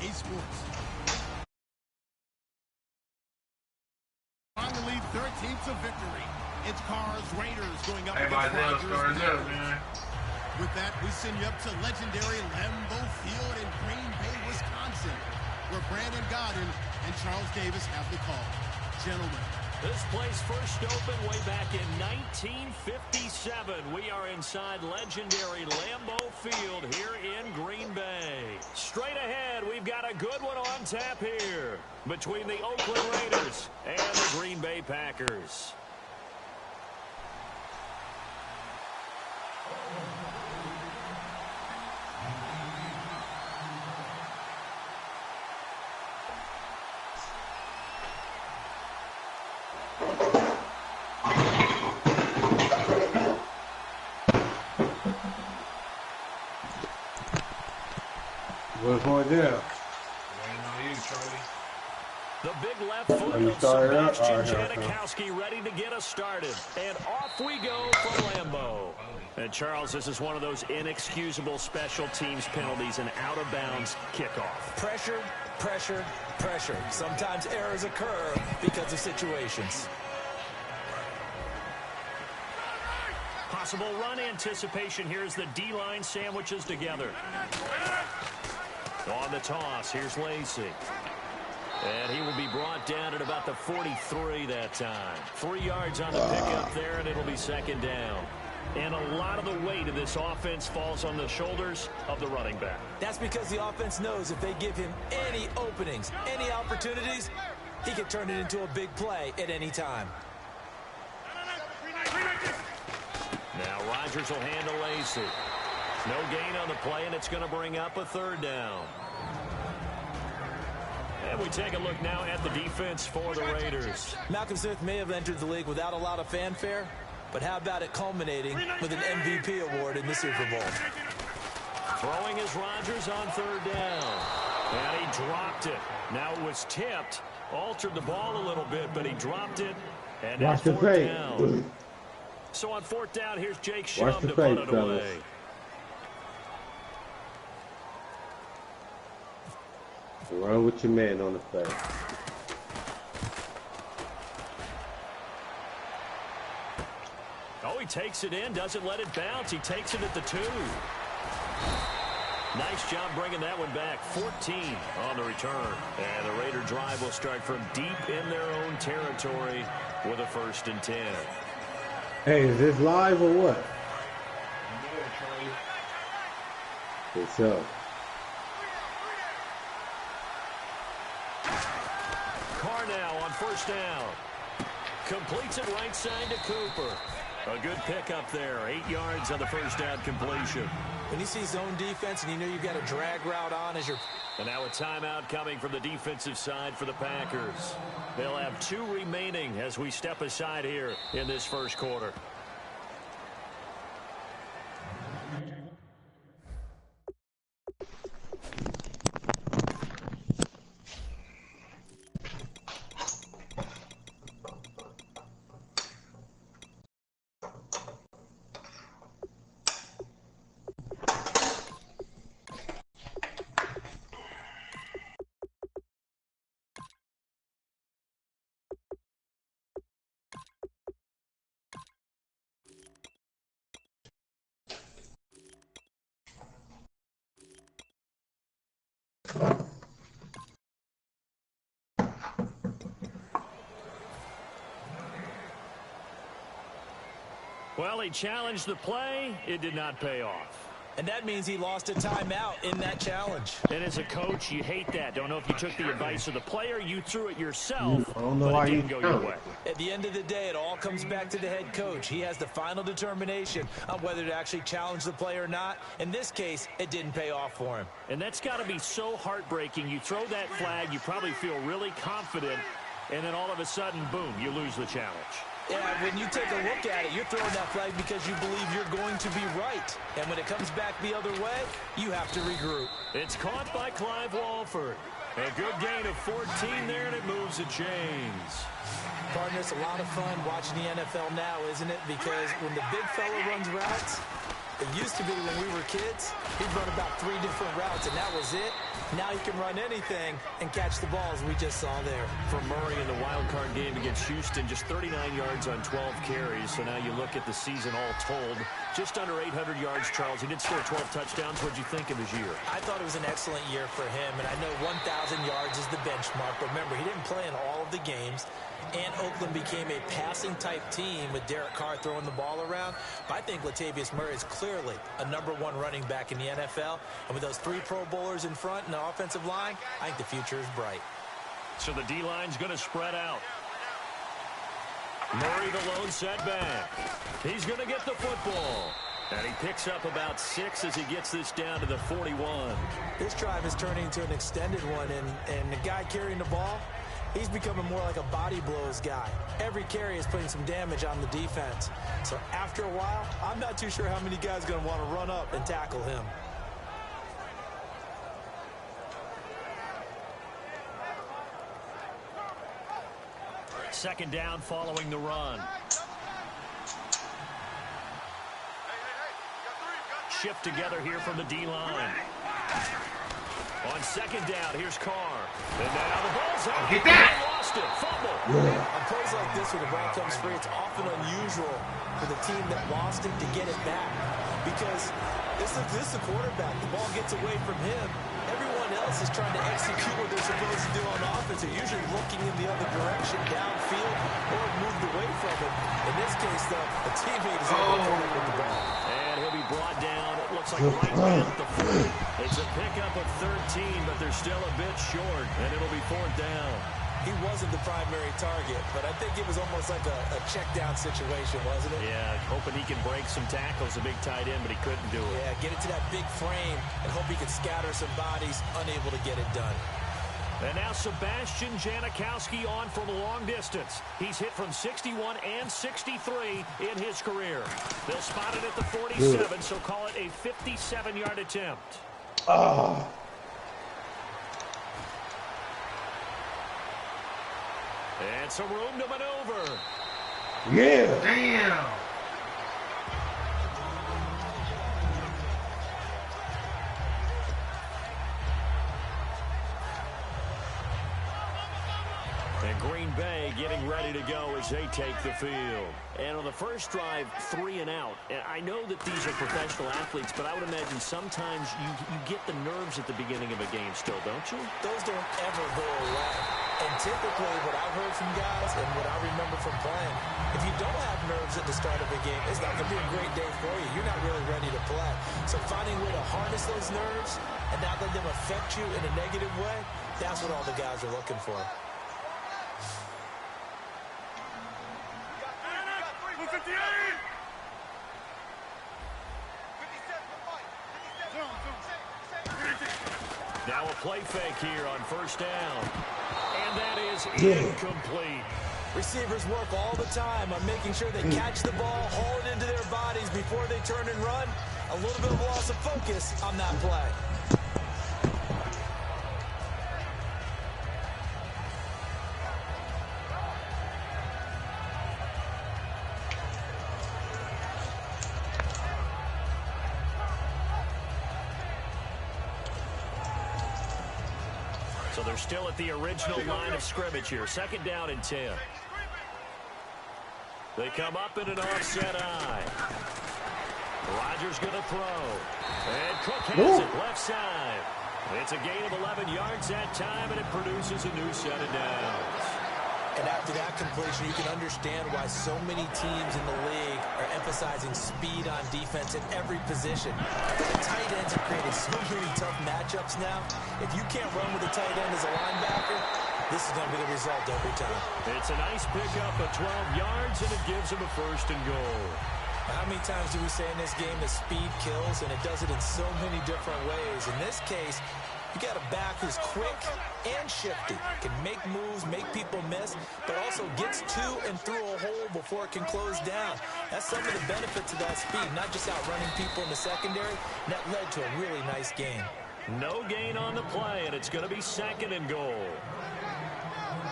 EA Sports. Finally, 13th to victory. It's Carr's Raiders going up against Rodgers. With that, we send you up to legendary Lambeau Field in Green Bay, Wisconsin, where Brandon Goddard and Charles Davis have the call. Gentlemen. This place first opened way back in 1957. We are inside legendary Lambeau Field here in Green Bay. Straight ahead, we've got a good one on tap here between the Oakland Raiders and the Green Bay Packers. What's going down? Waiting on you, Charlie. The big left foot of Sebastian Janikowski ready to get us started. And off we go for Lambeau. And, Charles, this is one of those inexcusable special teams penalties, an out-of-bounds kickoff. Pressure, pressure, pressure. Sometimes errors occur because of situations. Possible run anticipation here as the D-line sandwiches together. On the toss, here's Lacey. And he will be brought down at about the 43 that time. 3 yards on the pickup there, and it'll be second down. And a lot of the weight of this offense falls on the shoulders of the running back. That's because the offense knows if they give him any openings, any opportunities, he can turn it into a big play at any time. Now Rodgers will handle Lacey. No gain on the play, and it's going to bring up a third down. And we take a look now at the defense for the Raiders. Malcolm Smith may have entered the league without a lot of fanfare, but how about it culminating with an MVP award in the Super Bowl? Throwing is Rodgers on third down. And he dropped it. Now it was tipped, altered the ball a little bit, but he dropped it. And now fourth down. So on fourth down, here's Jake Shum to put it away. Run with your man on the play. Oh, he takes it in, doesn't let it bounce. He takes it at the 2. Nice job bringing that one back. 14 on the return. And the Raider drive will start from deep in their own territory with a 1st and 10. Hey, is this live or what? What's up? Carr now on first down. Completes it right side to Cooper. A good pickup there. 8 yards on the first down completion. When you see zone defense and you know you've got a drag route on as your... And now a timeout coming from the defensive side for the Packers. They'll have 2 remaining as we step aside here in this first quarter. Well, he challenged the play. It did not pay off. And that means he lost a timeout in that challenge. And as a coach, you hate that. Don't know if you took the advice of the player, you threw it yourself, I don't know why it didn't go your way. At the end of the day, it all comes back to the head coach. He has the final determination on whether to actually challenge the play or not. In this case, it didn't pay off for him. And that's got to be so heartbreaking. You throw that flag, you probably feel really confident, and then all of a sudden, boom, you lose the challenge. Yeah, when you take a look at it, you're throwing that flag because you believe you're going to be right. And when it comes back the other way, you have to regroup. It's caught by Clive Walford. A good gain of 14 there, and it moves the chains. Partner, it's a lot of fun watching the NFL now, isn't it? Because when the big fella runs routes, it used to be when we were kids, he'd run about 3 different routes, and that was it. Now he can run anything and catch the ball, as we just saw there. For Murray in the wild card game against Houston, just 39 yards on 12 carries. So now you look at the season all told, just under 800 yards, Charles. He did score 12 touchdowns. What did you think of his year? I thought it was an excellent year for him, and I know 1,000 yards is the benchmark. But remember, he didn't play in all of the games, and Oakland became a passing-type team with Derek Carr throwing the ball around. But I think Latavius Murray is clearly a #1 running back in the NFL. And with those 3 Pro Bowlers in front and the offensive line, I think the future is bright. So the D-line's going to spread out. Murray, the lone setback. He's going to get the football. And he picks up about 6 as he gets this down to the 41. This drive is turning into an extended one, and the guy carrying the ball, he's becoming more like a body blows guy. Every carry is putting some damage on the defense. So after a while, I'm not too sure how many guys are going to want to run up and tackle him. Second down following the run. Shift together here from the D-line. On second down, here's Carr. And now the ball's out. Get that! They lost it. Fumble. On plays like this where the ball comes free, it's often unusual for the team that lost it to get it back. Because this is the quarterback. The ball gets away from him. Everyone else is trying to execute what they're supposed to do on offense. They're usually looking in the other direction, downfield, or moved away from it. In this case, though, the teammate is able to come up with the ball. And he'll be brought down, it looks like right down at the 40. It's a pickup of 13, but they're still a bit short, and it'll be 4th down. He wasn't the primary target, but I think it was almost like a check-down situation, wasn't it? Yeah, hoping he can break some tackles, a big tight end, but he couldn't do it. Yeah, get it to that big frame and hope he can scatter some bodies, unable to get it done. And now Sebastian Janikowski on from long distance. He's hit from 61 and 63 in his career. They'll spot it at the 47, so call it a 57-yard attempt. And some room to maneuver. Yeah. Damn. And Green Bay getting ready to go as they take the field. And on the first drive, 3 and out. And I know that these are professional athletes, but I would imagine sometimes you get the nerves at the beginning of a game still, don't you? Those don't ever go away. And typically what I've heard from guys and what I remember from playing, if you don't have nerves at the start of a game, it's not going to be a great day for you. You're not really ready to play. So finding a way to harness those nerves and not let them affect you in a negative way, that's what all the guys are looking for. Now a play fake here on first down. And that is incomplete. Receivers work all the time on making sure they catch the ball, haul it into their bodies before they turn and run. A little bit of loss of focus on that play. So they're still at the original line of scrimmage here. Second down and 10. They come up in an offset eye. Rodgers going to throw. And Cook has it left side. It's a gain of 11 yards that time, and it produces a new set of downs. And after that completion, you can understand why so many teams in the league are emphasizing speed on defense at every position. The tight ends have created so many tough matchups now. If you can't run with a tight end as a linebacker, this is going to be the result every time. It's a nice pickup of 12 yards, and it gives them a 1st and goal. How many times do we say in this game that speed kills, and it does it in so many different ways? In this case, you got a back who's quick and shifty, can make moves, make people miss, but also gets to and through a hole before it can close down. That's some of the benefits of that speed, not just outrunning people in the secondary. And that led to a really nice game. No gain on the play, and it's going to be 2nd and goal.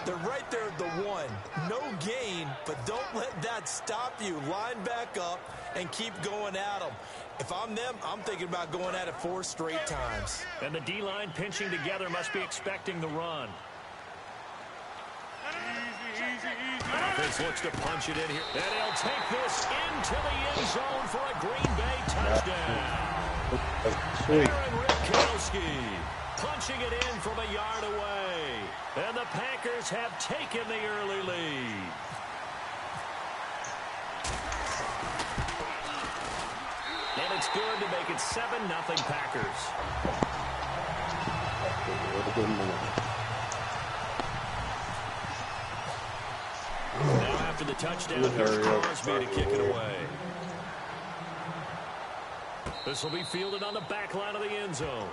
They're right there at the 1. No gain, but don't let that stop you. Line back up and keep going at them. If I'm them, I'm thinking about going at it 4 straight times. And the D-line pinching together must be expecting the run. Offense looks to punch it in here. And he'll take this into the end zone for a Green Bay touchdown. Sweet. Aaron Ripkowski punching it in from a yard away. And the Packers have taken the early lead. And it's good to make it 7-0 Packers. Now after the touchdown, here's Crosby to kick it away. This will be fielded on the back line of the end zone.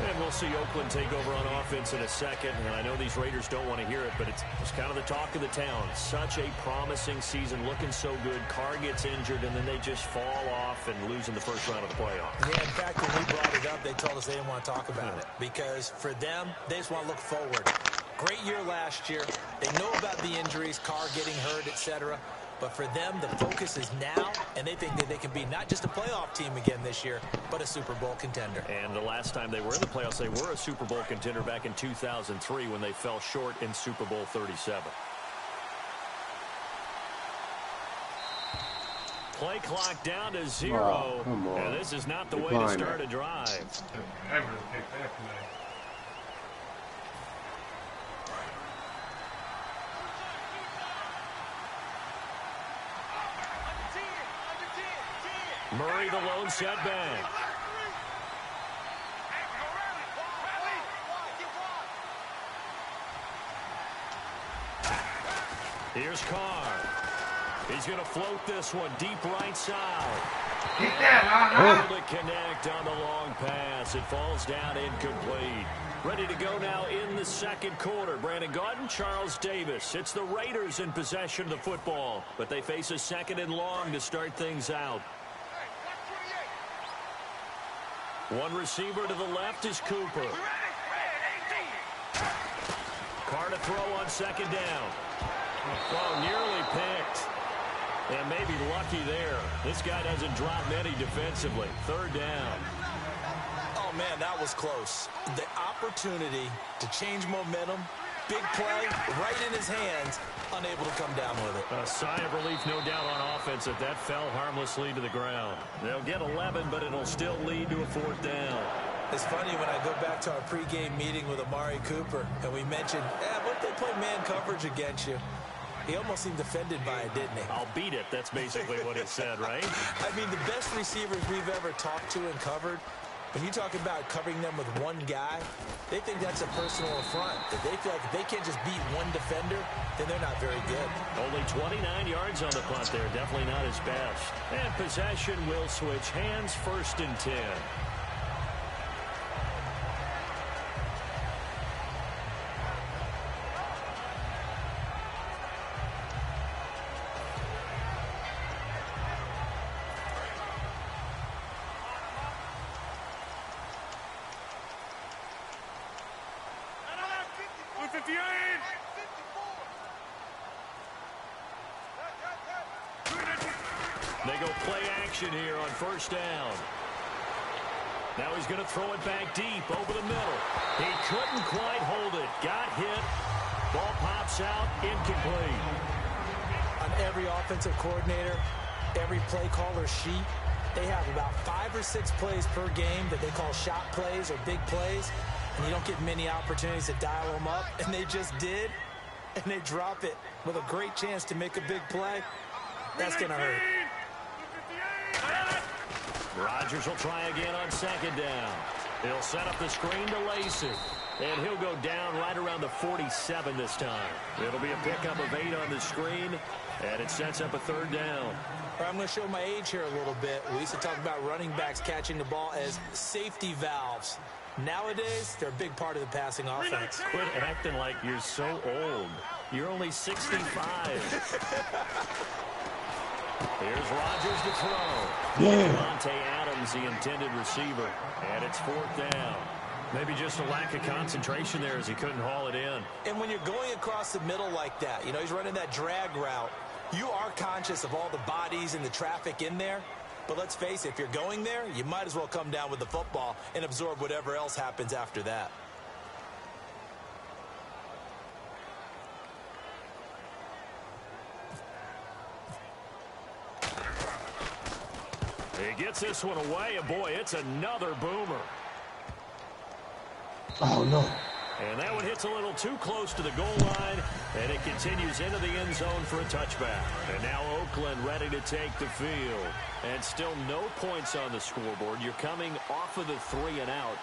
And we'll see Oakland take over on offense in a second. And I know these Raiders don't want to hear it, but it's kind of the talk of the town. Such a promising season, looking so good. Carr gets injured, and then they just fall off and lose in the first round of the playoffs. Yeah, in fact, when we brought it up, they told us they didn't want to talk about it. Because for them, they just want to look forward. Great year last year. They know about the injuries, Carr getting hurt, etc. But for them, the focus is now, and they think that they can be not just a playoff team again this year, but a Super Bowl contender. And the last time they were in the playoffs, they were a Super Bowl contender back in 2003 when they fell short in Super Bowl 37. Play clock down to 0. Oh, and this is not the way to start a drive. Ever pick that play. Murray, the lone setback. Here's Carr. He's going to float this one deep right side. Get that, Able to connect on the long pass. It falls down incomplete. Ready to go now in the second quarter. Brandon Gaudin, Charles Davis. It's the Raiders in possession of the football, but they face a 2nd and long to start things out. One receiver to the left is Cooper. Carr to throw on 2nd down. Oh, nearly picked. And maybe lucky there. This guy doesn't drop many defensively. 3rd down. Oh, man, that was close. The opportunity to change momentum, big play, right in his hands, unable to come down with it. A sigh of relief, no doubt, on offense that fell harmlessly to the ground. They'll get 11, but it'll still lead to a 4th down. It's funny when I go back to our pregame meeting with Amari Cooper, and we mentioned, what if they play man coverage against you? He almost seemed offended by it, didn't he? I'll beat it. That's basically what he said, right? I mean, the best receivers we've ever talked to and covered, when you talk about covering them with one guy, they think that's a personal affront. That they feel like if they can't just beat one defender, then they're not very good. Only 29 yards on the punt there. Definitely not his best. And possession will switch hands. 1st and 10. They go play action here on 1st down. Now he's going to throw it back deep over the middle. He couldn't quite hold it. Got hit. Ball pops out. Incomplete. On every offensive coordinator, every play caller sheet, they have about 5 or 6 plays per game that they call shot plays or big plays. And you don't get many opportunities to dial them up. And they just did. And they drop it with a great chance to make a big play. That's going to hurt. Rodgers will try again on 2nd down. He'll set up the screen to Lacey. And he'll go down right around the 47 this time. It'll be a pickup of 8 on the screen. And it sets up a 3rd down. I'm going to show my age here a little bit. We used to talk about running backs catching the ball as safety valves. Nowadays, they're a big part of the passing offense. Quit acting like you're so old. You're only 65. Here's Rodgers to throw. Devontae Adams, the intended receiver. And it's 4th down. Maybe just a lack of concentration there as he couldn't haul it in. And when you're going across the middle like that, you know, he's running that drag route, you are conscious of all the bodies and the traffic in there. But let's face it, if you're going there, you might as well come down with the football and absorb whatever else happens after that. He gets this one away, and boy, it's another boomer. Oh, no. And that one hits a little too close to the goal line, and it continues into the end zone for a touchback. And now Oakland ready to take the field. And still no points on the scoreboard. You're coming off of the 3 and out.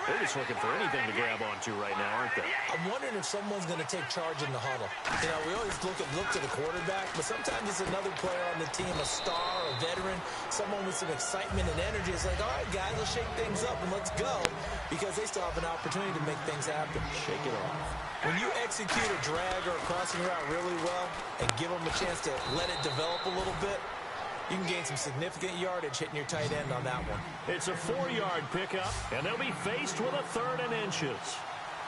They're just looking for anything to grab onto right now, aren't they? I'm wondering if someone's going to take charge in the huddle. You know, we always look to the quarterback, but sometimes it's another player on the team, a star, a veteran, someone with some excitement and energy. It's like, all right, guys, let's shake things up and let's go, because they still have an opportunity to make things happen. Shake it off. When you execute a drag or a crossing route really well and give them a chance to let it develop a little bit, you can gain some significant yardage hitting your tight end on that one. It's a 4-yard pickup, and they'll be faced with a 3rd and inches.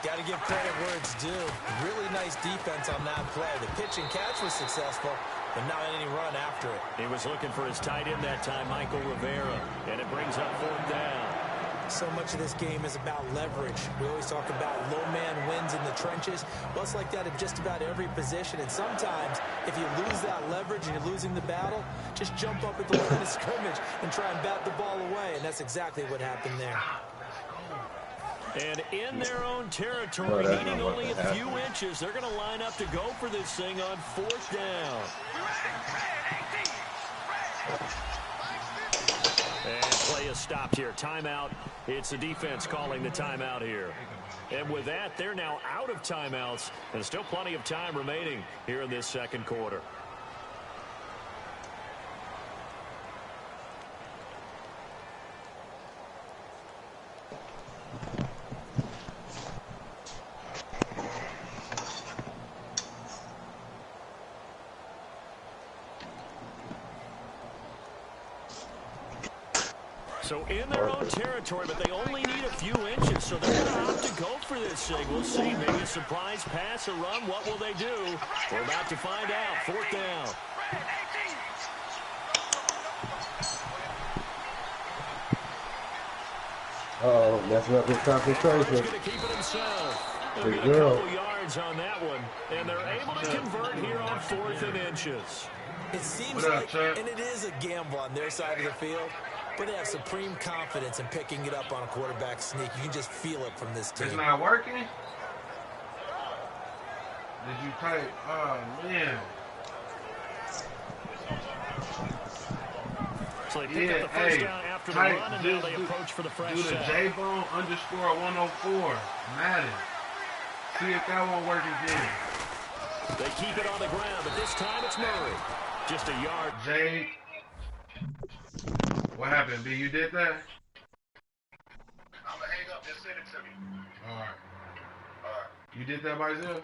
Got to give credit where it's due. Really nice defense on that play. The pitch and catch was successful, but not any run after it. He was looking for his tight end that time, Michael Rivera, and it brings up 4th down. So much of this game is about leverage. We always talk about low man wins in the trenches. Well, it's like that in just about every position. And sometimes, if you lose that leverage and you're losing the battle, just jump up at the line of scrimmage and try and bat the ball away. And that's exactly what happened there. And in their own territory, needing only a few inches, they're going to line up to go for this thing on 4th down. And play is stopped here. Timeout. It's the defense calling the timeout here. And with that, they're now out of timeouts, and still plenty of time remaining here in this second quarter. So in their own territory, but they only need a few inches, so they're going to opt to go for this thing. We'll see. Maybe a surprise pass or run. What will they do? We're about to find out. 4th down. Uh-oh, messing up his concentration. Going to keep it himself. They'll get a couple yards on that one, and they're able to convert here on 4th and inches. It seems like, and it is a gamble on their side of the field, but they have supreme confidence in picking it up on a quarterback sneak. You can just feel it from this team. It's not working? Did you type? Oh, man. So they pick up the first down after the run, and now they approach for the fresh set. Do the J-Bone _104. Madden. See if that won't work again. They keep it on the ground, but this time it's Murray. Just a yard. J. What happened, B? You did that? I'm gonna hang up. Just send it to me. All right. All right. You did that by yourself?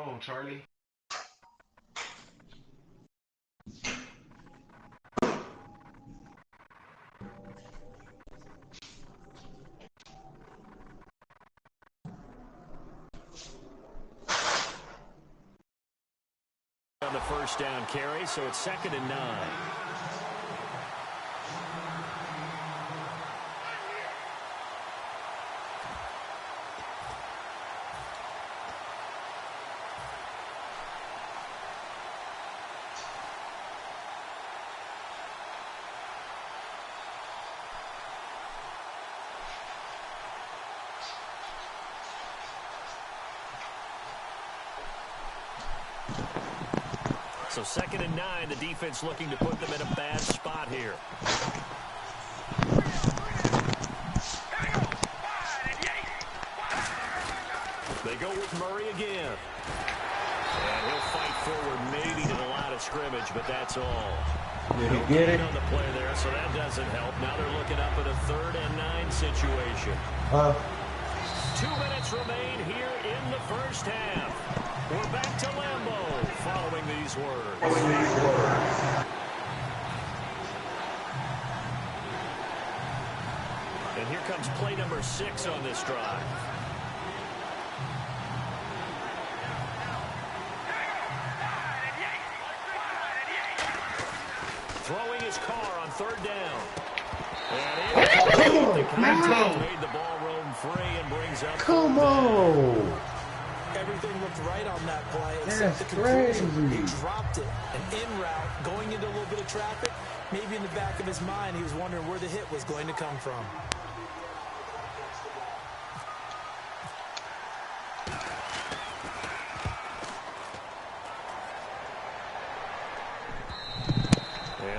on, Charlie. On the first down carry, so it's 2nd and 9. So 2nd and 9, the defense looking to put them in a bad spot here. They go with Murray again. And he'll fight forward maybe to the line of scrimmage, but that's all. Did he get it? On the play there, so that doesn't help. Now they're looking up at a 3rd and 9 situation. 2 minutes remain here in the first half. We're back to Lambeau following these words. And here comes play number 6 on this drive. Throwing his car on 3rd down. And the contact made the ball roam free and brings up. Come on. Everything looked right on that play except That's the conclusion. crazy. He dropped it. And en route, going into a little bit of traffic, maybe in the back of his mind, he was wondering where the hit was going to come from.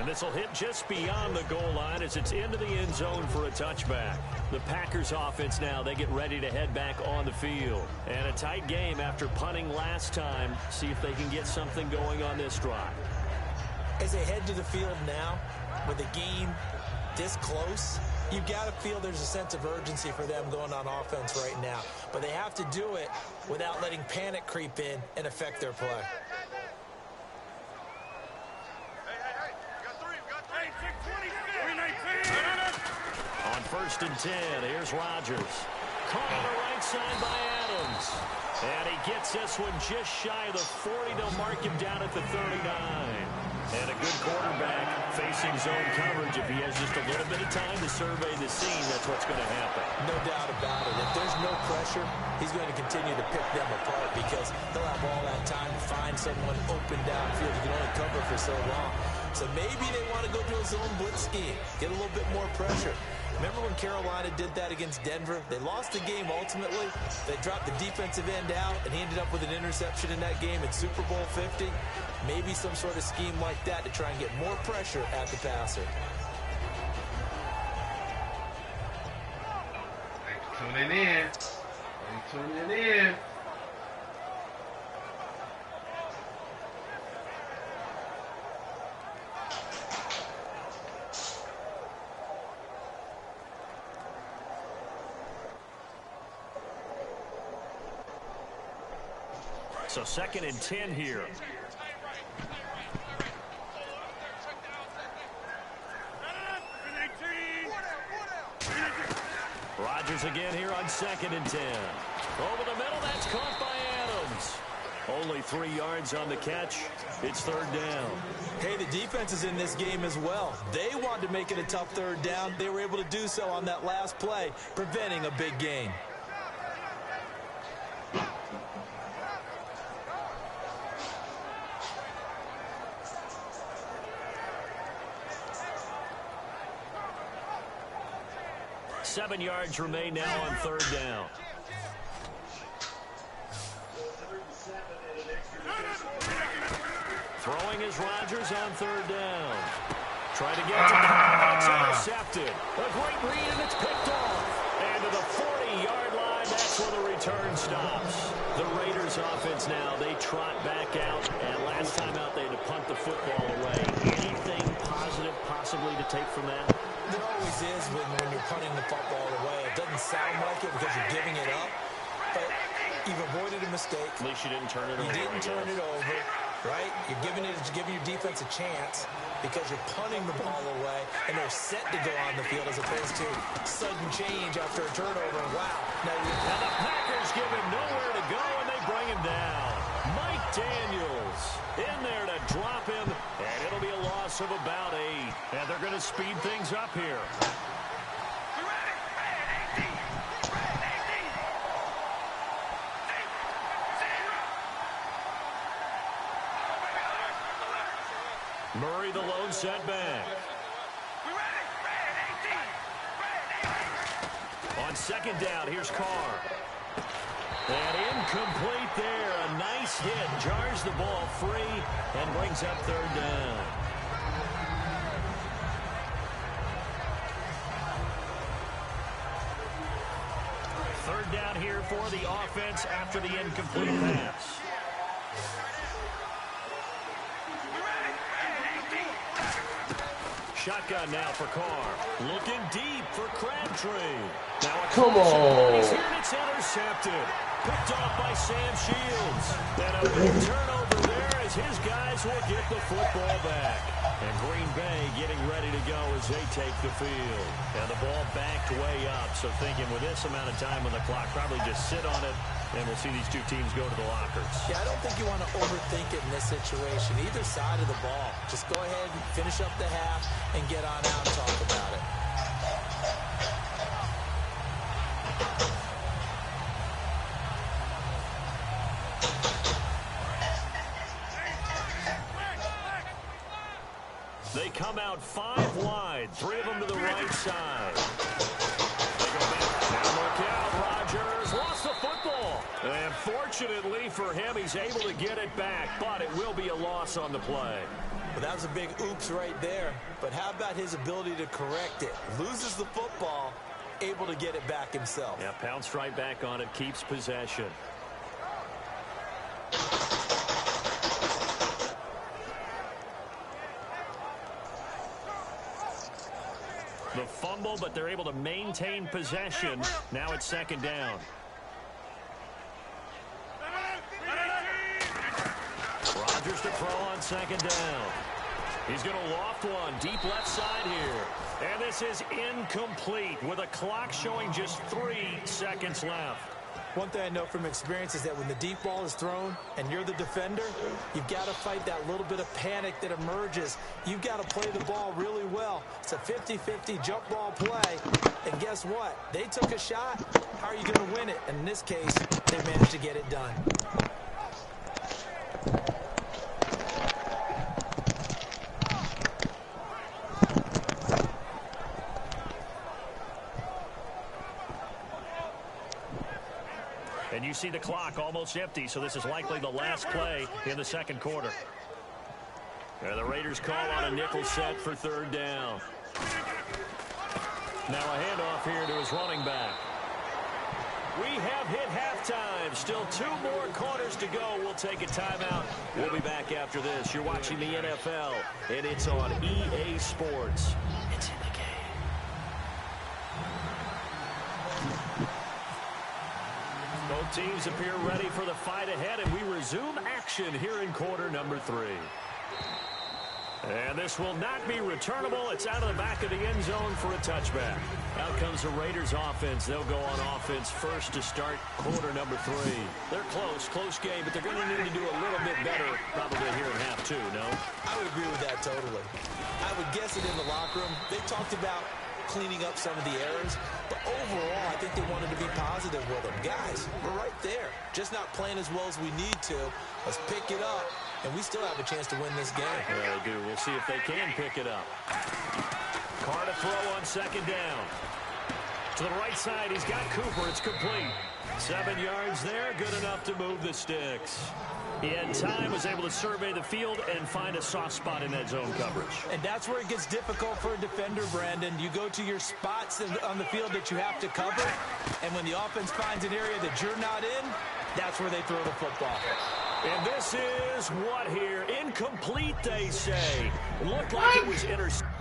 This will hit just beyond the goal line as it's into the end zone for a touchback. The Packers offense now, they get ready to head back on the field. And a tight game after punting last time. See if they can get something going on this drive. As they head to the field now, with the game this close, you've got to feel there's a sense of urgency for them going on offense right now. But they have to do it without letting panic creep in and affect their play. On 1st and 10, here's Rodgers. Caught on the right side by Adams. And he gets this one just shy of the 40. They'll mark him down at the 39. And a good quarterback facing zone coverage. If he has just a little bit of time to survey the scene, that's what's going to happen. No doubt about it. If there's no pressure, he's going to continue to pick them apart because he'll have all that time to find someone open downfield. He can only cover for so long. So maybe they want to go to a zone blitz scheme, get a little bit more pressure. Remember when Carolina did that against Denver? They lost the game ultimately. They dropped the defensive end out, and he ended up with an interception in that game in Super Bowl 50. Maybe some sort of scheme like that to try and get more pressure at the passer. Tuning in. Tuning in. So 2nd and 10 here. Rodgers again here on 2nd and 10. Over the middle, that's caught by Adams. Only 3 yards on the catch. It's 3rd down. Hey, the defense is in this game as well. They wanted to make it a tough 3rd down. They were able to do so on that last play, preventing a big gain. Seven yards remain now on 3rd down. Throwing is Rodgers on 3rd down. Trying to get to Carr. It's intercepted. A great read, and it's picked off. And to the 40-yard line, that's where the return stops. The Raiders offense now, they trot back out. And last time out, they had to punt the football away. Anything positive possibly to take from that? There always is when you're punting the football away. It doesn't sound like it because you're giving it up. But You've avoided a mistake. At least you didn't turn it over. You didn't turn it over, right? You're giving your defense a chance because you're punting the ball away, and they're set to go on the field as opposed to sudden change after a turnover. Wow. And the Packers give him nowhere to go, and they bring him down. Mike Daniels in there to drop him, and it'll be a loss of about 8. And they're going to speed things up here. Murray the lone setback. On second down, here's Carr. And incomplete there. A nice hit. Jars the ball free and brings up third down. Third down here for the offense after the incomplete pass. Shotgun now for Carr. Looking deep for Crabtree. Now come on. He's here and it's intercepted. Picked off by Sam Shields. And a big turnover there as his guys will get the football back. And Green Bay getting ready to go as they take the field. And the ball backed way up. So thinking with this amount of time on the clock, probably just sit on it. And we'll see these two teams go to the lockers. Yeah, I don't think you want to overthink it in this situation. Either side of the ball. Just go ahead and finish up the half and get on out and talk about it. They come out 5 wide. 3 of them to the right side. They go back. Now look out. Rodgers lost the football. And fortunately for him, he's able to get it back. But it will be a loss on the play. Well, that was a big oops right there. But how about his ability to correct it? Loses the football, able to get it back himself. Yeah, pounced right back on it. Keeps possession. The fumble, but they're able to maintain possession. Now it's second down. Rodgers to throw on second down. He's going to loft one deep left side here. And this is incomplete with a clock showing just 3 seconds left. One thing I know from experience is that when the deep ball is thrown and you're the defender, you've got to fight that little bit of panic that emerges. You've got to play the ball really well. It's a 50-50 jump ball play. And guess what? They took a shot. How are you going to win it? And in this case, they managed to get it done. And you see the clock almost empty, so this is likely the last play in the second quarter. And the Raiders call on a nickel set for third down. Now a handoff here to his running back. We have hit halftime. Still 2 more quarters to go. We'll take a timeout. We'll be back after this. You're watching the NFL, and it's on EA Sports. It's in the game. Both teams appear ready for the fight ahead, and we resume action here in quarter number 3. And this will not be returnable. It's out of the back of the end zone for a touchback. Out comes the Raiders offense. They'll go on offense first to start quarter number 3. They're close game, but they're going to need to do a little bit better probably here in half 2, no? I would agree with that totally. I would guess it in the locker room. They talked about cleaning up some of the errors, but overall, I think they wanted to be positive with them. Guys, we're right there. Just not playing as well as we need to. Let's pick it up, and we still have a chance to win this game. Yeah, they do. We'll see if they can pick it up. Carr to throw on second down. To the right side, he's got Cooper. It's complete. 7 yards there, good enough to move the sticks. He had time, was able to survey the field and find a soft spot in that zone coverage. And that's where it gets difficult for a defender, Brandon. You go to your spots on the field that you have to cover, and when the offense finds an area that you're not in, that's where they throw the football. And this is what here? Incomplete, they say. It looked like it was intercepted.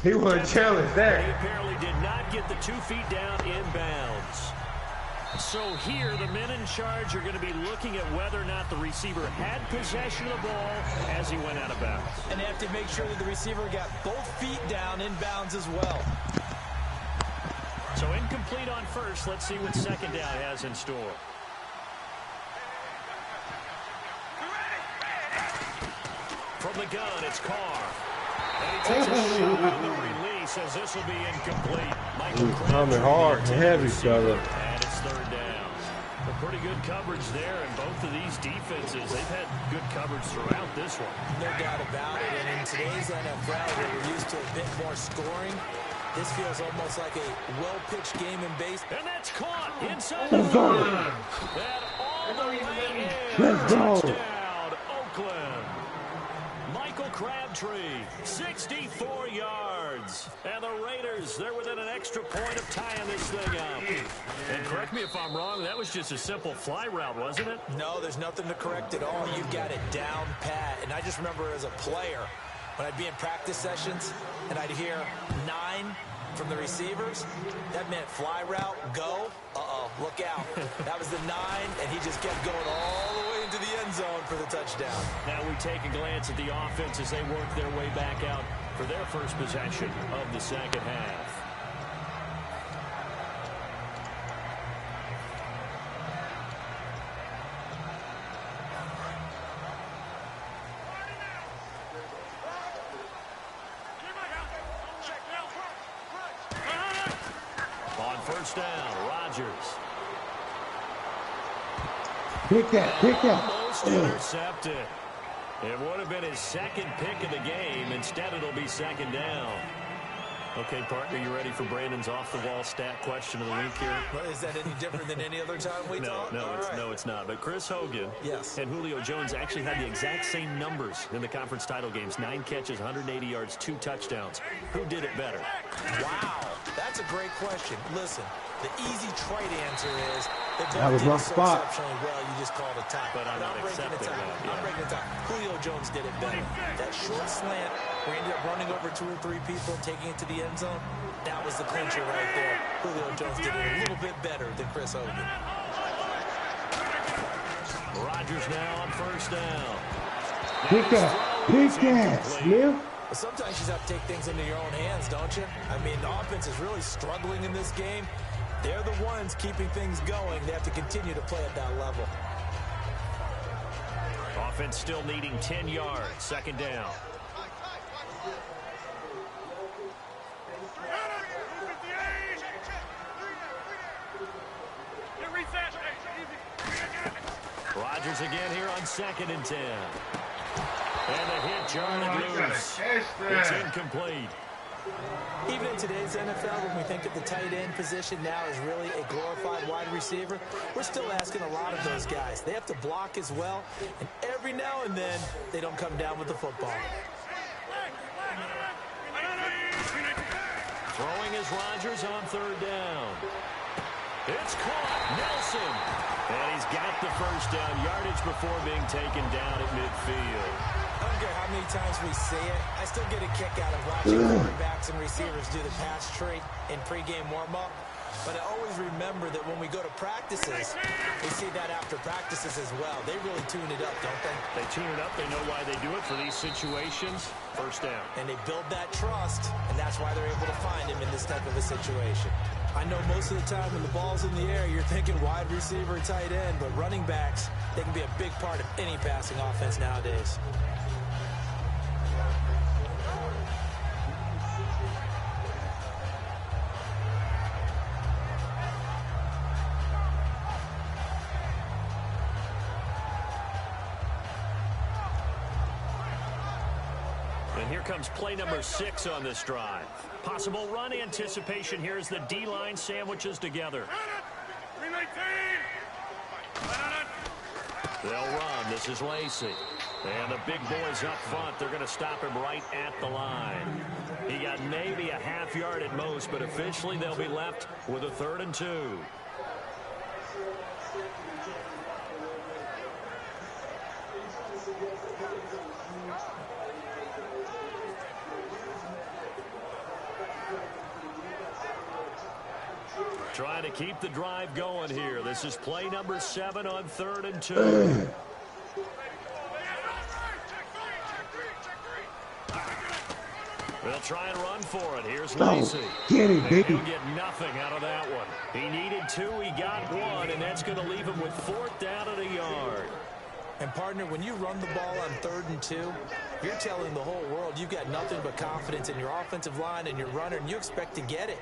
He wouldn't challenge He that. apparently did not get the 2 feet down inbounds. So here, the men in charge are going to be looking at whether or not the receiver had possession of the ball as he went out of bounds. And they have to make sure that the receiver got both feet down inbounds as well. So incomplete on first. Let's see what second down has in store. From the gun, it's Carr. And he takes a shot on the release as this will be incomplete. Michael Coming hard and heavy, fella. And it's third down. A pretty good coverage there, and both of these defenses, they've had good coverage throughout this one. No doubt about it. And in today's NFL, where we're used to a bit more scoring, this feels almost like a well-pitched game in base. And that's caught inside the Let's go. That all the way in. Let's go. Touchdown, Oakland. Michael Crabtree, 64 yards. And the Raiders, they're within an extra point of tying this thing up. And correct me if I'm wrong, that was just a simple fly route, wasn't it? No, there's nothing to correct at all. You've got it down pat. And I just remember as a player, when I'd be in practice sessions and I'd hear 9 from the receivers, that meant fly route, go. Uh-oh, look out. That was the 9, and he just kept going all the way into the end zone for the touchdown. Now we take a glance at the offense as they work their way back out for their first possession of the second half. On first down, Rodgers. Pick that. Almost intercepted. It would have been his second pick of the game. Instead, it'll be second down. Okay, partner, you ready for Brandon's off-the-wall stat question of the week here? Well, is that any different than any other time we talk? No, it's not. But Chris Hogan and Julio Jones actually had the exact same numbers in the conference title games. 9 catches, 180 yards, 2 touchdowns. Who did it better? Wow, that's a great question. Listen, the easy, trite answer is they That both was did my it so spot. exceptionally well, you just called a tie. But I'm not breaking accepting the tie. that, yeah. I'm breaking the tie. Julio Jones did it better. That short slant where he ended up running over 2 or 3 people and taking it to the end zone, that was the clincher right there. Julio Jones did it a little bit better than Chris Hogan. Rodgers now on first down. Pick that, Smith. But sometimes you just have to take things into your own hands, don't you? I mean, the offense is really struggling in this game. They're the ones keeping things going. They have to continue to play at that level. Offense still needing 10 yards. Second down. Rodgers again here on 2nd and 10. And the hit jarred loose. It's incomplete. Even in today's NFL, when we think of the tight end position now as really a glorified wide receiver, we're still asking a lot of those guys. They have to block as well, and every now and then, they don't come down with the football. Throwing is Rodgers on 3rd down. It's caught. Nelson. And he's got the first down. Yardage before being taken down at midfield. I don't care how many times we see it. I still get a kick out of watching quarterbacks and receivers do the pass tree in pregame warm-up. But I always remember that when we go to practices, we see that after practices as well. They really tune it up, don't they? They tune it up. They know why they do it for these situations. First down. And they build that trust, and that's why they're able to find him in this type of a situation. I know most of the time when the ball's in the air, you're thinking wide receiver, tight end, but running backs, they can be a big part of any passing offense nowadays. And here comes play number 6 on this drive. Possible run anticipation here as the D-line sandwiches together. They'll run. This is Lacey. And the big boys up front, they're going to stop him right at the line. He got maybe a half yard at most, but officially they'll be left with a 3rd and 2. Trying to keep the drive going here. This is play number 7 on 3rd and 2. They'll try and run for it. Here's Lacey. Get it, baby. He'll get nothing out of that one. He needed 2. He got 1, and that's going to leave him with 4th down at a yard. And, partner, when you run the ball on 3rd and 2, you're telling the whole world you've got nothing but confidence in your offensive line and your runner, and you expect to get it.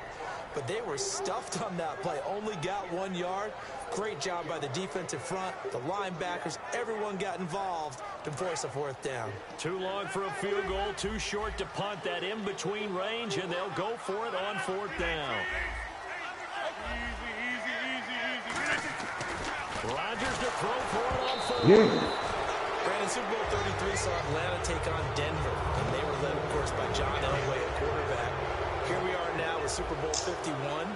But they were stuffed on that play. Only got 1 yard. Great job by the defensive front, the linebackers. Everyone got involved to force a 4th down. Too long for a field goal, too short to punt. That in-between range, and they'll go for it on 4th down. Rodgers to throw for it on 4th. Yeah. Brandon, Super Bowl 33 saw Atlanta take on Denver, and they were led, of course, by John Elway at quarterback. Here we are now with Super Bowl 51.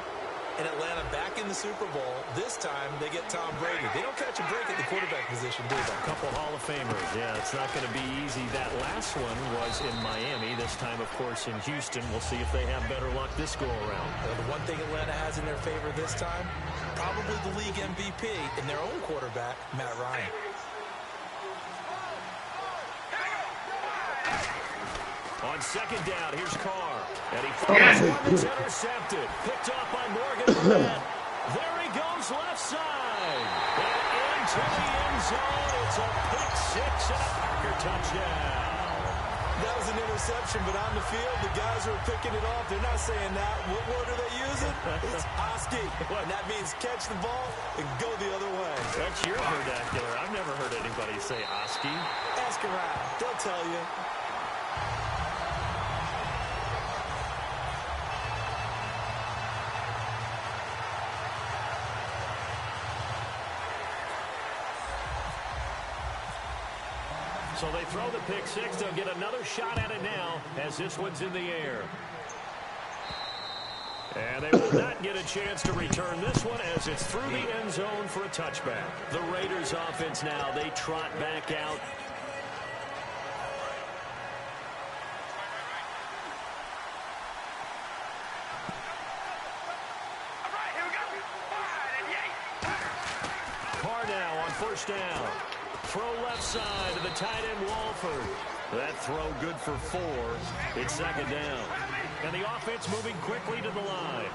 And Atlanta back in the Super Bowl. This time, they get Tom Brady. They don't catch a break at the quarterback position, do they? A couple Hall of Famers. Yeah, it's not going to be easy. That last one was in Miami. This time, of course, in Houston. We'll see if they have better luck this go-around. Well, the one thing Atlanta has in their favor this time, probably the league MVP in their own quarterback, Matt Ryan. On 2nd down, here's Carr. And he fires one that's intercepted. Picked off by Morgan. There he goes left side. And into the end zone. It's a pick 6 and a Packer touchdown. That was an interception, but on the field, the guys who are picking it off, they're not saying that. What word are they using? It's Oski. And that means catch the ball and go the other way. That's your vernacular. I've never heard anybody say Oski. Ask around. They'll tell you. So they throw the pick 6. They'll get another shot at it now as this one's in the air. And they will not get a chance to return this one as it's through the end zone for a touchback. The Raiders offense now, they trot back out. Carr now on 1st down. Throw left side to the tight end, Walford. That throw good for 4. It's 2nd down. And the offense moving quickly to the line.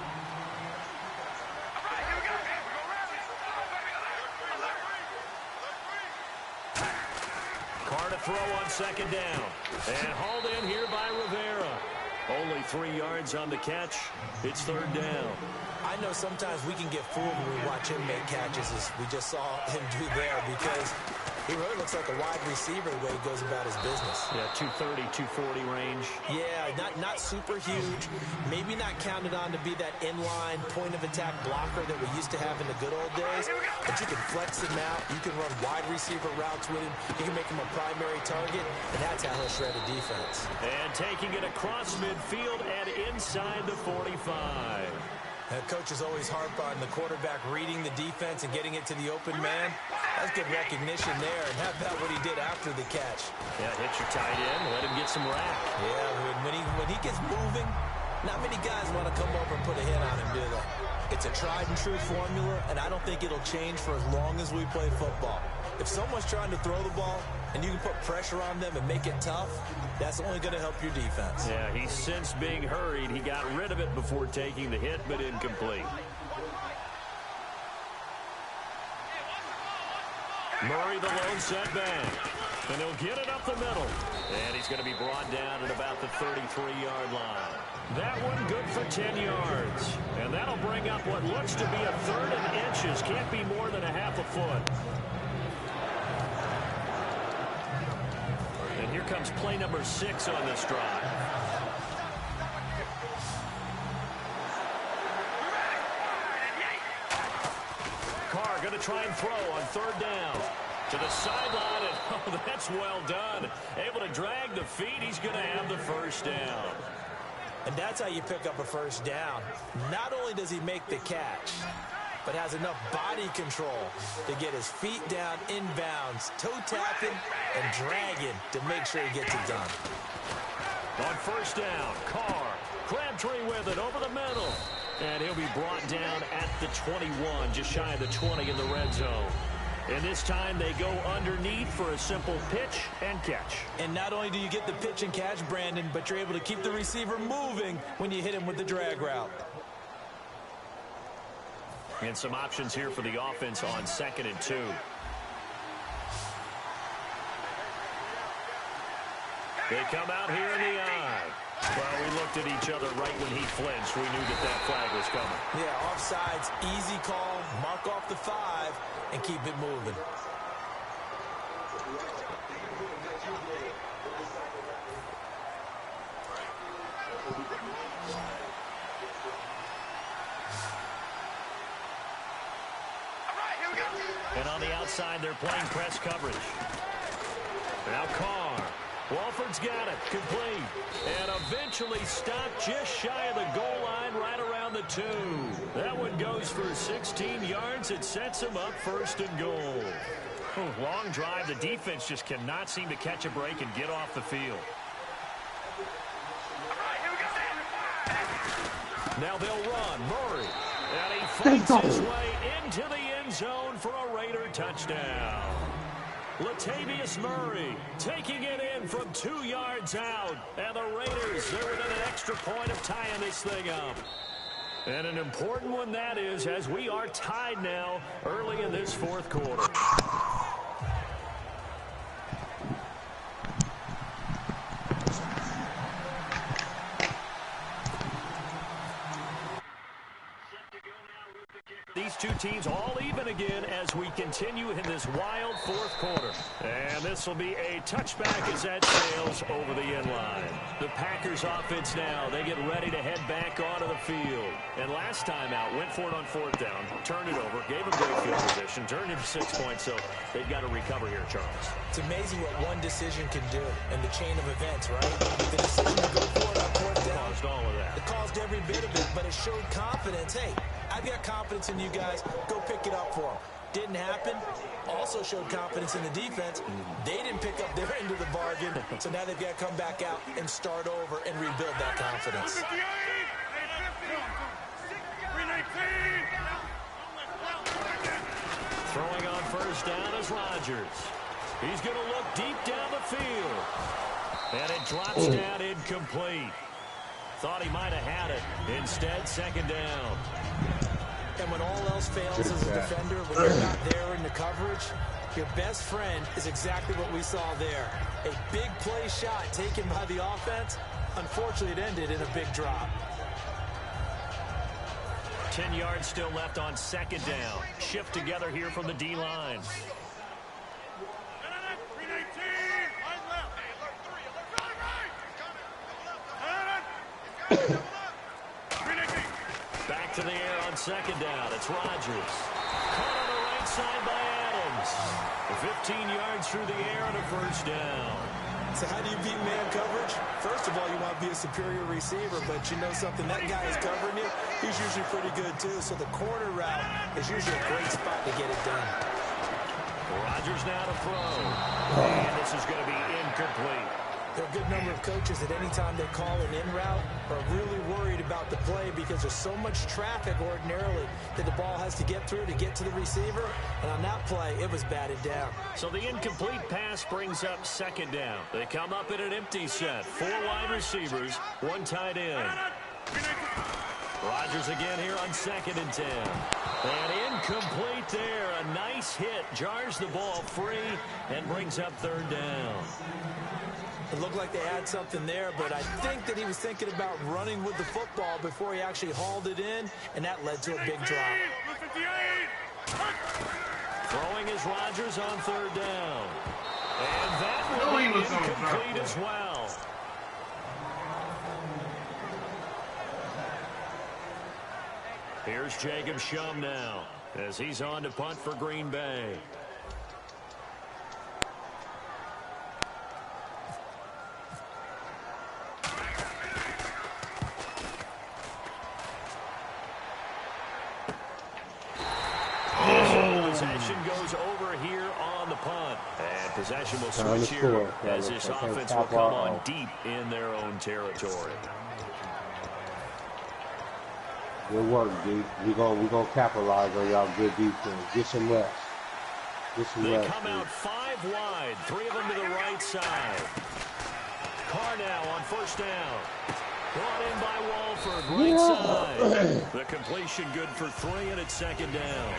Carr to throw on 2nd down. And hauled in here by Rivera. Only 3 yards on the catch. It's 3rd down. I know sometimes we can get fooled when we watch him make catches, as we just saw him do there, because he really looks like a wide receiver the way he goes about his business. Yeah, 230, 240 range. Yeah, not super huge. Maybe not counted on to be that inline point-of-attack blocker that we used to have in the good old days. But you can flex him out. You can run wide receiver routes with him. You can make him a primary target, and that's how he'll shred a defense. And taking it across midfield and inside the 45. Coaches always harp on the quarterback reading the defense and getting it to the open man. That's good recognition there, and how about what he did after the catch? Yeah, hit your tight end, let him get some rack. Yeah, when he gets moving, not many guys want to come over and put a hit on him, do they? It's a tried-and-true formula, and I don't think it'll change for as long as we play football. If someone's trying to throw the ball and you can put pressure on them and make it tough, that's only going to help your defense. Yeah, he sensed being hurried. He got rid of it before taking the hit, but incomplete. Murray the lone setback. And he'll get it up the middle. And he's going to be brought down at about the 33-yard line. That one good for 10 yards. And that'll bring up what looks to be a 3rd and inches. Can't be more than a half a foot. And here comes play number 6 on this drive. Carr going to try and throw on 3rd down. To the sideline, and oh, that's well done. Able to drag the feet. He's going to have the 1st down. And that's how you pick up a 1st down. Not only does he make the catch, but has enough body control to get his feet down inbounds, toe tapping and dragging to make sure he gets it done. On 1st down, Carr, Crabtree with it over the middle. And he'll be brought down at the 21, just shy of the 20 in the red zone. And this time they go underneath for a simple pitch and catch. And not only do you get the pitch and catch, Brandon, but you're able to keep the receiver moving when you hit him with the drag route. And some options here for the offense on 2nd and 2. They come out here in the eye. Well, we looked at each other right when he flinched. We knew that flag was coming. Yeah, offsides, easy call, mark off the 5, and keep it moving. And on the outside, they're playing press coverage. Now Carr. Walford's got it. Complete. And eventually stopped just shy of the goal line right around the 2. That one goes for 16 yards. It sets him up 1st and goal. Long drive. The defense just cannot seem to catch a break and get off the field. Now they'll run. Murray. And he fights his way into the end zone for a Raider touchdown. Latavius Murray taking it in from 2 yards out. And the Raiders, they're within an extra point of tying this thing up. And an important one that is, as we are tied now early in this 4th quarter. These two teams all even again as we continue in this wild 4th quarter. And this will be a touchback as that sails over the end line. The Packers offense now, they get ready to head back onto the field. And last time out, went for it on 4th down, turned it over, gave them great field position, turned it to 6 points, so they've got to recover here, Charles. It's amazing what one decision can do in the chain of events, right? The decision to go for it on 4th down. Caused all of that. It caused every bit of it, but it showed confidence. Hey, I've got confidence in you guys. Go pick it up for them. Didn't happen. Also showed confidence in the defense. They didn't pick up their end of the bargain, so now they've got to come back out and start over and rebuild that confidence. Throwing on 1st down is Rodgers. He's going to look deep down the field. And it drops down incomplete. Thought he might have had it. Instead, 2nd down. And when all else fails as a defender, when you're not there in the coverage, your best friend is exactly what we saw there. A big play shot taken by the offense. Unfortunately, it ended in a big drop. 10 yards still left on 2nd down. Shift together here from the D-line. Back to the air on 2nd down. It's Rodgers. Caught on the right side by Adams. 15 yards through the air and a 1st down. So how do you beat man coverage? First of all, you want to be a superior receiver, but you know something, that guy is covering you. He's usually pretty good, too. So the corner route is usually a great spot to get it done. Rodgers now to throw. And this is going to be incomplete. There are a good number of coaches that any time they call an in route are really worried about the play because there's so much traffic ordinarily that the ball has to get through to get to the receiver. And on that play, it was batted down. So the incomplete pass brings up 2nd down. They come up in an empty set. 4 wide receivers, 1 tight end. Rodgers again here on 2nd and 10. And incomplete there. A nice hit. Jars the ball free and brings up 3rd down. It looked like they had something there, but I think that he was thinking about running with the football before he actually hauled it in, and that led to a big drop. Throwing is Rodgers on 3rd down. And that will be incomplete as well. Here's Jacob Shum now as he's on to punt for Green Bay. Possession goes over here on the punt. And possession will switch here as this offense will come on deep in their own territory. Good work, dude. We gonna capitalize on y'all good defense. Get some reps. Get some reps. They come out 5 wide, 3 of them to the right side. Carr now on first down. Brought in by Walford, right side. The completion good for 3, and it's second down.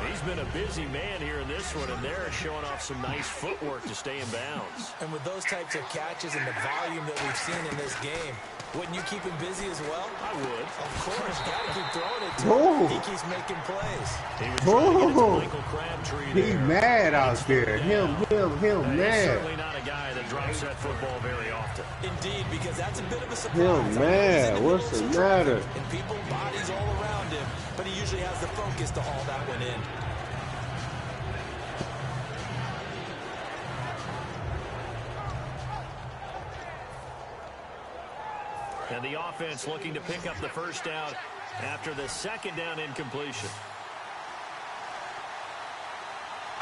He's been a busy man here in this one, and they're showing off some nice footwork to stay in bounds. And with those types of catches and the volume that we've seen in this game, wouldn't you keep him busy as well? I would. Of course. Got to keep throwing it to him. He keeps making plays. He was trying to get it to Michael Crabtree there. He mad out there. Him mad. He's certainly not a guy that drops that football very often. Indeed, because that's a bit of a surprise. Him mad. What's the matter? And people, bodies all around him, but he usually has the focus to haul that one in. And the offense looking to pick up the first down after the second down incompletion.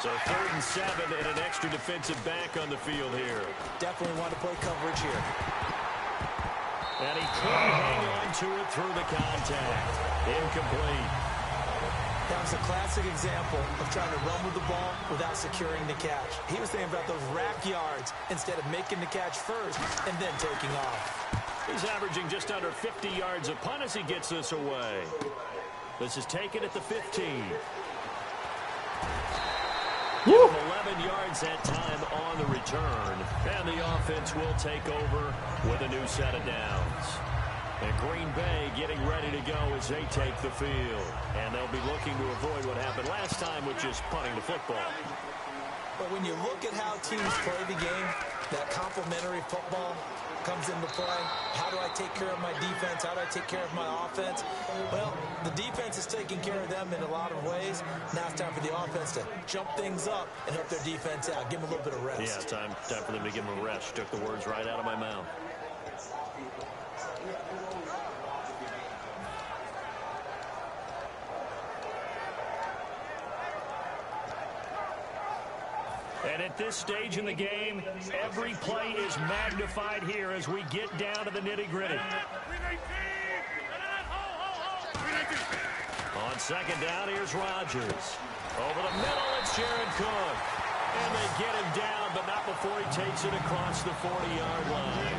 So 3rd and 7 and an extra defensive back on the field here. Definitely want to play coverage here. And he couldn't hang on to it through the contact. Incomplete. That was a classic example of trying to run with the ball without securing the catch. He was thinking about those rack yards instead of making the catch first and then taking off. He's averaging just under 50 yards a punt as he gets this away. This is taken at the 15. Give him 11 yards that time on the return. And the offense will take over with a new set of downs. And Green Bay getting ready to go as they take the field. And they'll be looking to avoid what happened last time, which is punting the football. But when you look at how teams play the game, that complementary football comes into play. How do I take care of my defense? How do I take care of my offense? Well, the defense is taking care of them in a lot of ways. Now it's time for the offense to jump things up and help their defense out. Give them a little bit of rest. Yeah, time for them to give them a rest. You took the words right out of my mouth. And at this stage in the game, every play is magnified here as we get down to the nitty-gritty. On second down, here's Rodgers. Over the middle, it's Jared Cook. And they get him down, but not before he takes it across the 40-yard line.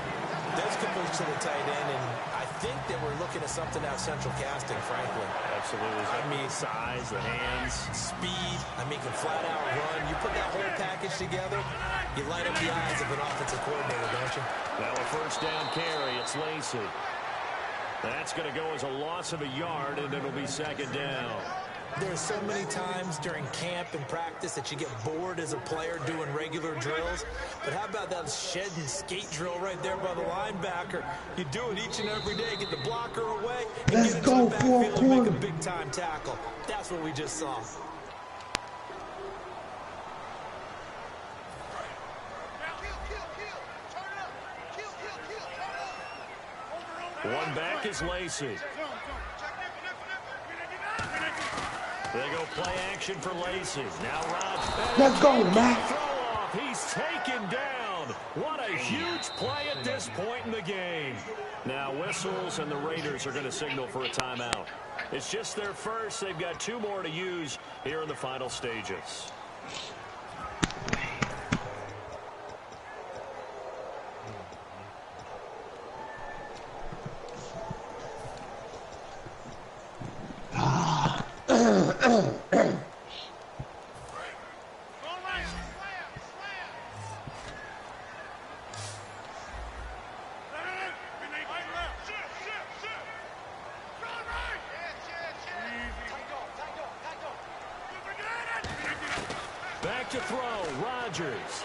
Those completes to the tight end, and I think that we're looking at something out central casting, frankly. Absolutely. I mean, size, the hands. Speed. I mean, can flat out run. You put that whole package together, you light up the eyes of an offensive coordinator, don't you? Now a first down carry. It's Lacey. That's going to go as a loss of a yard, and it'll be second down. There's so many times during camp and practice that you get bored as a player doing regular drills. But how about that shed and skate drill right there by the linebacker? You do it each and every day. Get the blocker away and Let's get go into the backfield and make a quarter. big-time tackle. That's what we just saw. One back is Lacey. They go play action for Lacey. Now Rodgers. Let's go, Matt. Throw off. He's taken down. What a huge play at this point in the game. Now whistles, and the Raiders are going to signal for a timeout. It's just their first. They've got 2 more to use here in the final stages. Back to throw, Rodgers.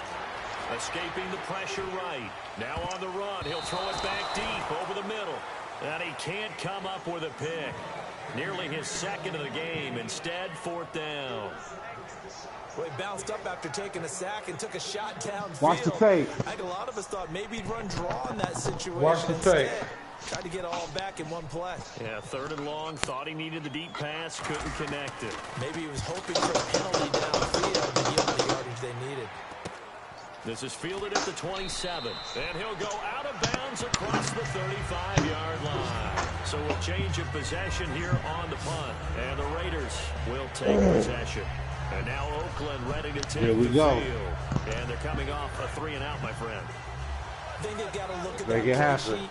Escaping the pressure right. Now on the run, he'll throw it back deep over the middle. And he can't come up with a pick. Nearly his second of the game. Instead, 4th down. Well, he bounced up after taking a sack and took a shot downfield. Watch the tape. I think a lot of us thought maybe he'd run draw in that situation. Watch the tape. Tried to get it all back in one play. Yeah, 3rd and long. Thought he needed the deep pass. Couldn't connect it. Maybe he was hoping for a penalty downfield to give them the yardage they needed. This is fielded at the 27. And he'll go out of bounds across the 35-yard line. So we'll change of possession here on the punt. And the Raiders will take possession. And now Oakland ready to take the field. And they're coming off a 3-and-out, my friend. I think they've got to look at that play sheet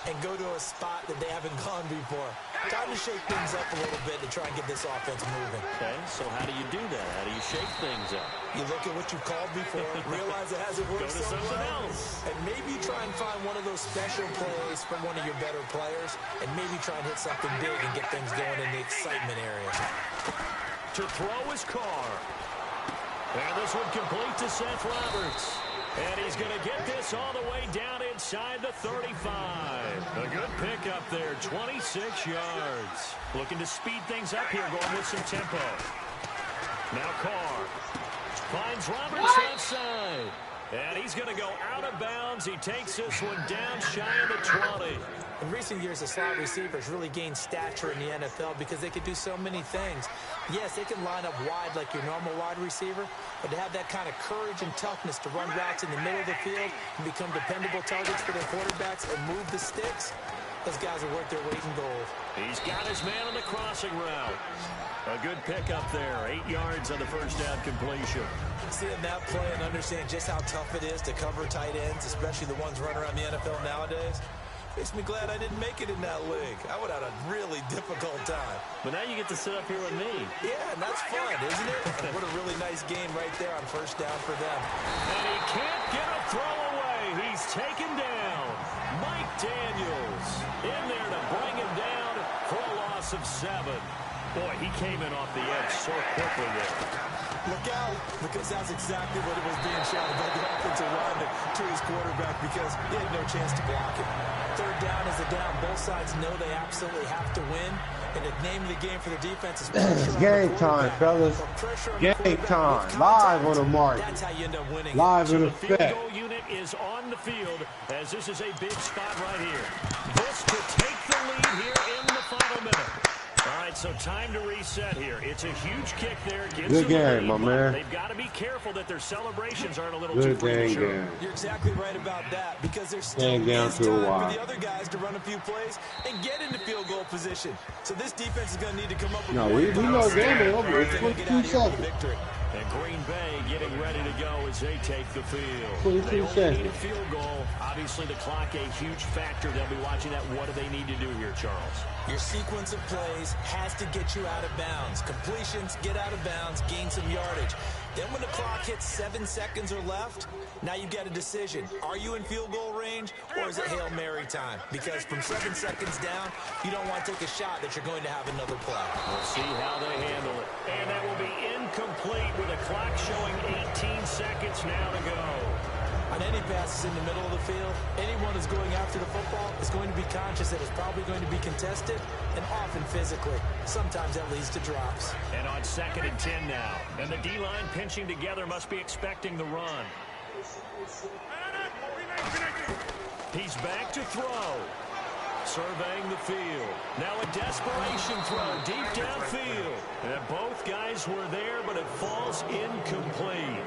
and go to a spot that they haven't gone before. Time to shake things up a little bit to try and get this offense moving. Okay, so how do you do that? How do you shake things up? You look at what you've called before, realize it hasn't worked somewhere else, and maybe try and find one of those special plays from one of your better players, and maybe try and hit something big and get things going in the excitement area. To throw his car. And this one complete to Seth Roberts. And he's going to get this all the way down inside the 35. A good pickup there, 26 yards. Looking to speed things up here, going with some tempo. Now Carr finds Roberts outside. And he's going to go out of bounds. He takes this one down shy of the 20. In recent years, the slot receivers really gained stature in the NFL because they could do so many things. Yes, they can line up wide like your normal wide receiver, but to have that kind of courage and toughness to run routes in the middle of the field and become dependable targets for their quarterbacks and move the sticks, those guys are worth their weight in gold. He's got his man on the crossing route. A good pickup there, 8 yards on the first down completion. Seeing that play and understand just how tough it is to cover tight ends, especially the ones running around the NFL nowadays, makes me glad I didn't make it in that league. I would have had a really difficult time. But now you get to sit up here with me. Yeah, and that's fun, isn't it? And what a really nice game right there on first down for them. And he can't get a throw away. He's taken down. Mike Daniels in there to bring him down for a loss of 7. Boy, he came in off the edge so quickly there. Look out, because that's exactly what it was being shouted by the offensive lineman to his quarterback because he had no chance to block it. Third down is a down. Both sides know they absolutely have to win. And the name of the game for the defense is pressure. Game time, fellas. Game time. Live on the market. That's how you end up winning. Live in The field effect. goal unit is on the field as this is a big spot right here. This could take the lead here in the final minute. All right, so time to reset here. It's a huge kick there. Good game, my man. They've got to be careful that their celebrations aren't a little Good too premature. game. You're exactly right about that because there's still Down is to a time wire. for the other guys to run a few plays and get into field goal position. So this defense is going to need to come up with No, we know game ain't over. It's They're gonna get 22 out of here with a seconds. victory. And Green Bay getting ready to go as they take the field. 22 They only seconds. need a field goal. Obviously, the clock a huge factor. They'll be watching that. What do they need to do here, Charles? Your sequence of plays has to get you out of bounds. Completions, get out of bounds, gain some yardage. Then when the clock hits 7 seconds or left, now you've got a decision. Are you in field goal range or is it Hail Mary time? Because from 7 seconds down, you don't want to take a shot that you're going to have another play. We'll see how they handle it. And that will be incomplete with a clock showing 18 seconds now to go. On any passes in the middle of the field, anyone who's going after the football is going to be conscious that it's probably going to be contested and often physically. Sometimes that leads to drops. And on 2nd and 10 now. And the D-line pinching together must be expecting the run. He's back to throw. Surveying the field. Now a desperation throw deep downfield. And both guys were there, but it falls incomplete.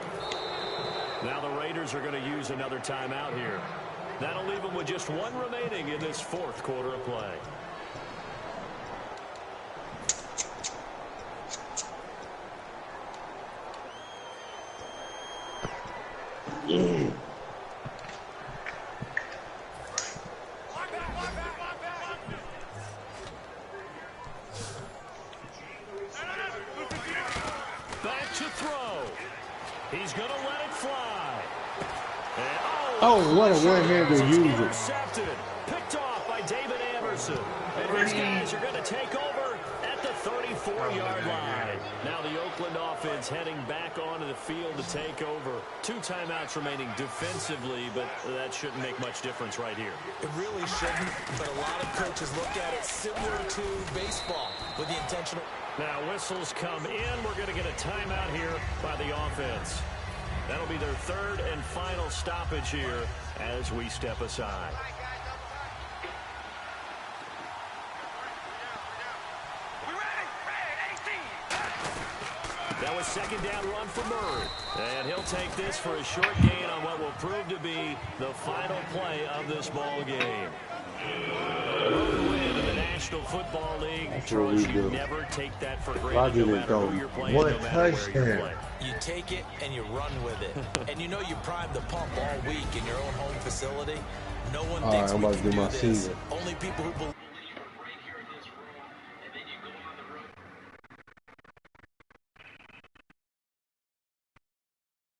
Now the Raiders are going to use another timeout here. That'll leave them with just one remaining in this 4th quarter of play. Back to throw. He's going to let it fly. And, Oh, what a one-handed user. Intercepted. Picked off by David Anderson. And these guys are going to take over at the 34-yard line. Now the Oakland offense heading back onto the field to take over. 2 timeouts remaining defensively, but that shouldn't make much difference right here. It really shouldn't, but a lot of coaches look at it similar to baseball with the intentional. Now whistles come in. We're going to get a timeout here by the offense. That'll be their 3rd and final stoppage here as we step aside. That was 2nd down run for Murray. And he'll take this for a short gain on what will prove to be the final play of this ball game. Road win in the National Football League, That's Charles, what we you do. never take that for granted Roger no didn't matter throw who you're playing, one no matter where you're touchdown. playing. You take it and you run with it. And you know you primed the pump all week in your own home facility. No one All thinks right, I'm we about to can do do my this. season. Only people who believe.